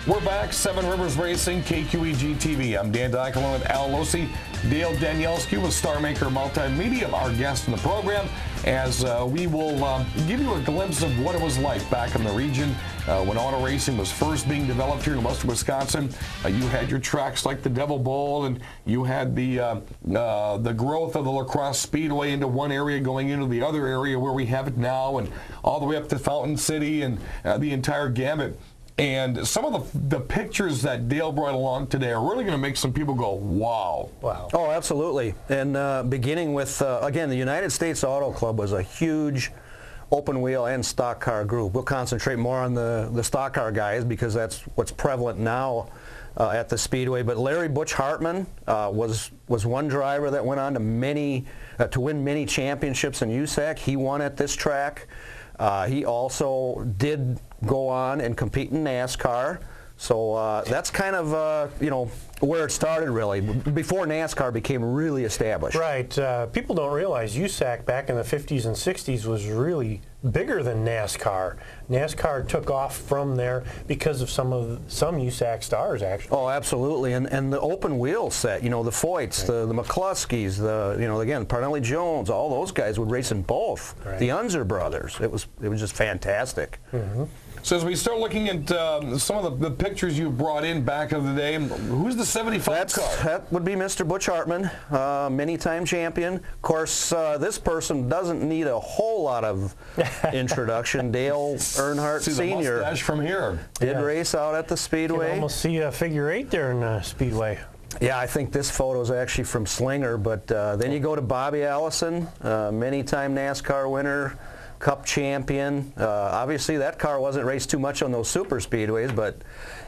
We're back, Seven Rivers Racing, KQEG TV. I'm Dan Dyke along with Al Losi. Dale Danielski with Starmaker Multimedia, our guest in the program, as we will give you a glimpse of what it was like back in the region when auto racing was first being developed here in western Wisconsin. You had your tracks like the Devil Bowl, and you had the growth of the Crosse Speedway into one area going into the other area where we have it now, and all the way up to Fountain City and the entire gamut. And some of the pictures that Dale brought along today are really going to make some people go, wow. Wow. Oh, absolutely. And beginning with, again, the United States Auto Club was a huge open wheel and stock car group. We'll concentrate more on the stock car guys because that's what's prevalent now at the Speedway. But Larry Butch Hartman was one driver that went on to win many championships in USAC. He won at this track. He also did go on and compete in NASCAR. So that's kind of, where it started, really, before NASCAR became really established. Right. People don't realize USAC back in the 50s and 60s was really bigger than NASCAR. NASCAR took off from there because of some USAC stars, actually. Oh, absolutely. And the open wheel set, the Foyts, the McCluskeys, again, Parnelli Jones, all those guys would race in both. Right. The Unser brothers. It was just fantastic. Mm-hmm. So as we start looking at some of the pictures you brought in back of the day, who's the 75 car? That would be Mr. Butch Hartman, many-time champion. Of course, this person doesn't need a whole lot of introduction. Dale Earnhardt See Sr. the mustache from here. Did race out at the Speedway. You can almost see a figure 8 there in Speedway. Yeah, I think this photo is actually from Slinger, but then you go to Bobby Allison, many-time NASCAR winner, Cup champion. Obviously, that car wasn't raced too much on those super speedways, but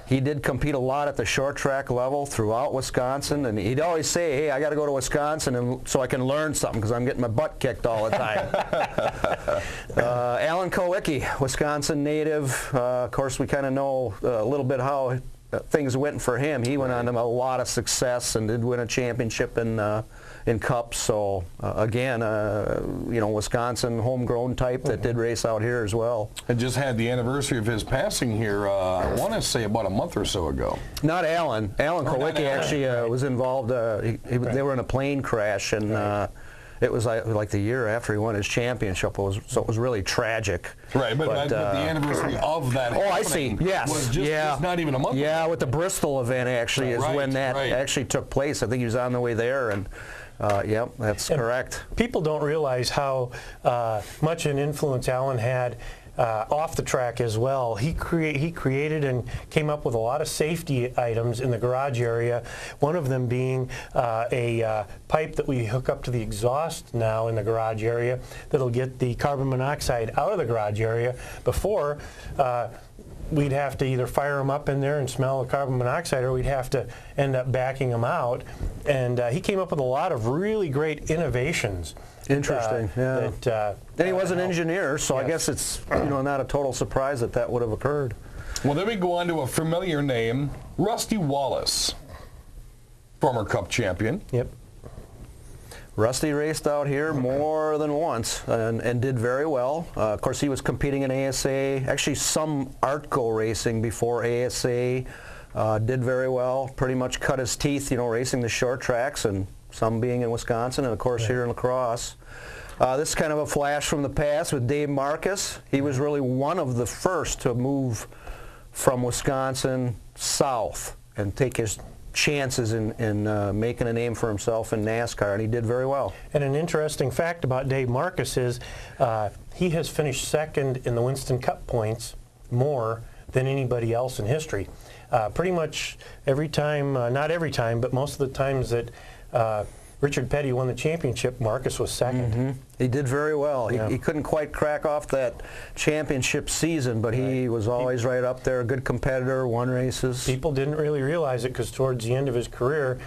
he did compete a lot at the short track level throughout Wisconsin, and he'd always say, hey, I got to go to Wisconsin so I can learn something because I'm getting my butt kicked all the time. Alan Kowicki, Wisconsin native. Of course, we kind of know a little bit how things went for him. He went on to a lot of success and did win a championship in Cups. So again, Wisconsin homegrown type that did race out here as well. I just had the anniversary of his passing here, I want to say about a month or so ago. Not Alan. Alan Kowicki actually was involved. They were in a plane crash, and it was like the year after he won his championship. So it was really tragic. Right, but the anniversary of that. Oh, I see. Yes. Was just not even a month. Yeah, ago. With the Bristol event actually is when that actually took place. I think he was on the way there, and yep, that's correct. People don't realize how much an influence Alan had off the track as well. He created and came up with a lot of safety items in the garage area, one of them being a pipe that we hook up to the exhaust now in the garage area that'll get the carbon monoxide out of the garage area. Before, we'd have to either fire them up in there and smell the carbon monoxide, or we'd have to end up backing them out. And he came up with a lot of really great innovations. Interesting, yeah. And he was an engineer, so yes. I guess it's not a total surprise that would have occurred. Well, then we go on to a familiar name, Rusty Wallace, former Cup champion. Yep. Rusty raced out here more than once and did very well. Of course, he was competing in ASA, actually some Artco racing before ASA. Did very well, pretty much cut his teeth, racing the short tracks, and some being in Wisconsin, and of course here in La Crosse. This is kind of a flash from the past with Dave Marcus. He was really one of the first to move from Wisconsin south and take his chances in making a name for himself in NASCAR, and he did very well. And an interesting fact about Dave Marcus is he has finished second in the Winston Cup points more than anybody else in history. Pretty much every time, not every time, but most of the times that Richard Petty won the championship, Marcus was second. Mm-hmm. He did very well. Yeah. He couldn't quite crack off that championship season, but he was always right up there, a good competitor, won races. People didn't really realize it because towards the end of his career,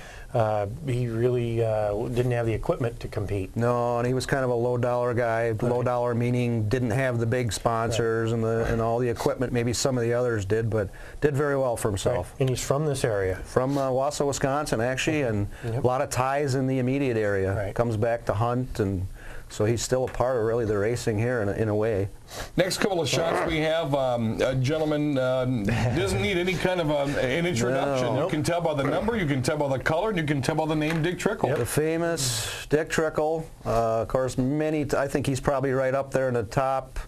he really didn't have the equipment to compete. No, and he was kind of a low-dollar guy. Right. Low-dollar meaning didn't have the big sponsors and all the equipment. Maybe some of the others did, but did very well for himself. Right. And he's from this area. From Wausau, Wisconsin, actually, and a lot of ties in the immediate area. Right. Comes back to hunt and So he's still a part of really the racing here in a way. Next couple of shots we have, a gentleman doesn't need any kind of an introduction. No. You can tell by the number, you can tell by the color, and you can tell by the name Dick Trickle. The famous Dick Trickle. Of course, I think he's probably right up there in the top,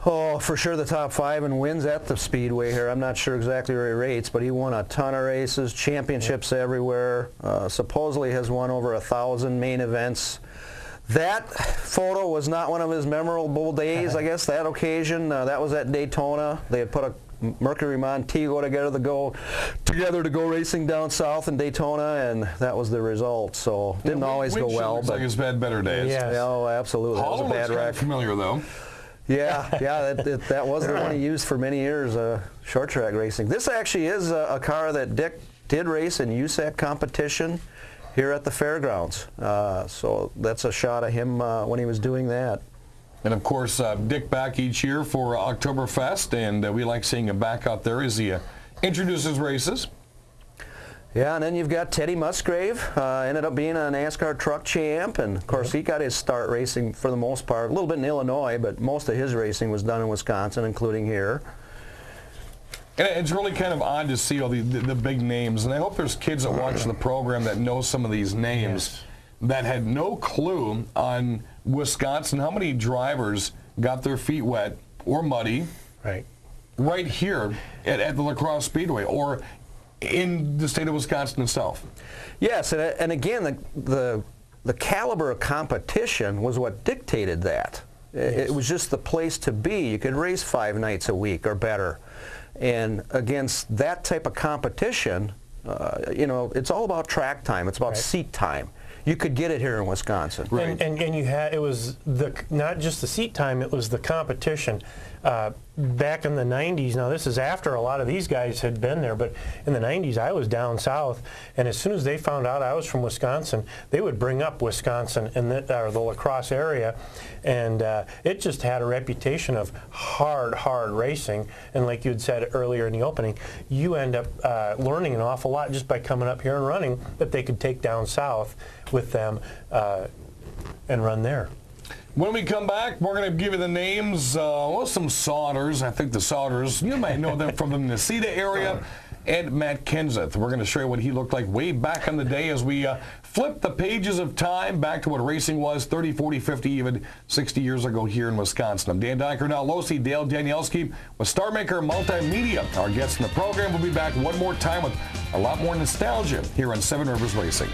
for sure the top 5 in wins at the Speedway here. I'm not sure exactly where he rates, but he won a ton of races, championships everywhere. Supposedly has won over 1,000 main events. That photo was not one of his memorable days, I guess, that occasion. That was at Daytona. They had put a Mercury Montego together to go racing down south in Daytona, and that was the result. So didn't always go well. Looks but like it's had better days. Yes. Oh, absolutely. That was a bad wreck. Familiar though. Yeah, that was the one he used for many years, short track racing. This actually is a car that Dick did race in USAC competition here at the fairgrounds. So that's a shot of him when he was doing that. And of course, Dick back each year for Oktoberfest, and we like seeing him back out there as he introduces races. Yeah, and then you've got Teddy Musgrave, ended up being a NASCAR truck champ, and of course he got his start racing for the most part, a little bit in Illinois, but most of his racing was done in Wisconsin, including here. And it's really kind of odd to see all the big names, and I hope there's kids that watch the program that know some of these names that had no clue on Wisconsin. How many drivers got their feet wet or muddy right here at the Crosse Speedway or in the state of Wisconsin itself? Yes, and again, the caliber of competition was what dictated that. It was just the place to be. You could race 5 nights a week or better. And against that type of competition, you know, it's all about track time. It's about seat time. You could get it here in Wisconsin. Right. And you had, it was not just the seat time, it was the competition. Back in the 90s, now this is after a lot of these guys had been there, but in the 90s I was down south, and as soon as they found out I was from Wisconsin, they would bring up Wisconsin in the La Crosse area, and it just had a reputation of hard racing, and like you had said earlier in the opening, you end up learning an awful lot just by coming up here and running that they could take down south with them and run there. When we come back, we're going to give you the names, well, some Sodders. I think the Sodders, you might know them from the Necedah area, and Matt Kenseth. We're going to show you what he looked like way back in the day as we flip the pages of time back to what racing was 30, 40, 50, even 60 years ago here in Wisconsin. I'm Dan Dyker, now Losi, Dale Danielski with Starmaker Multimedia. Our guests in the program will be back one more time with a lot more nostalgia here on Seven Rivers Racing.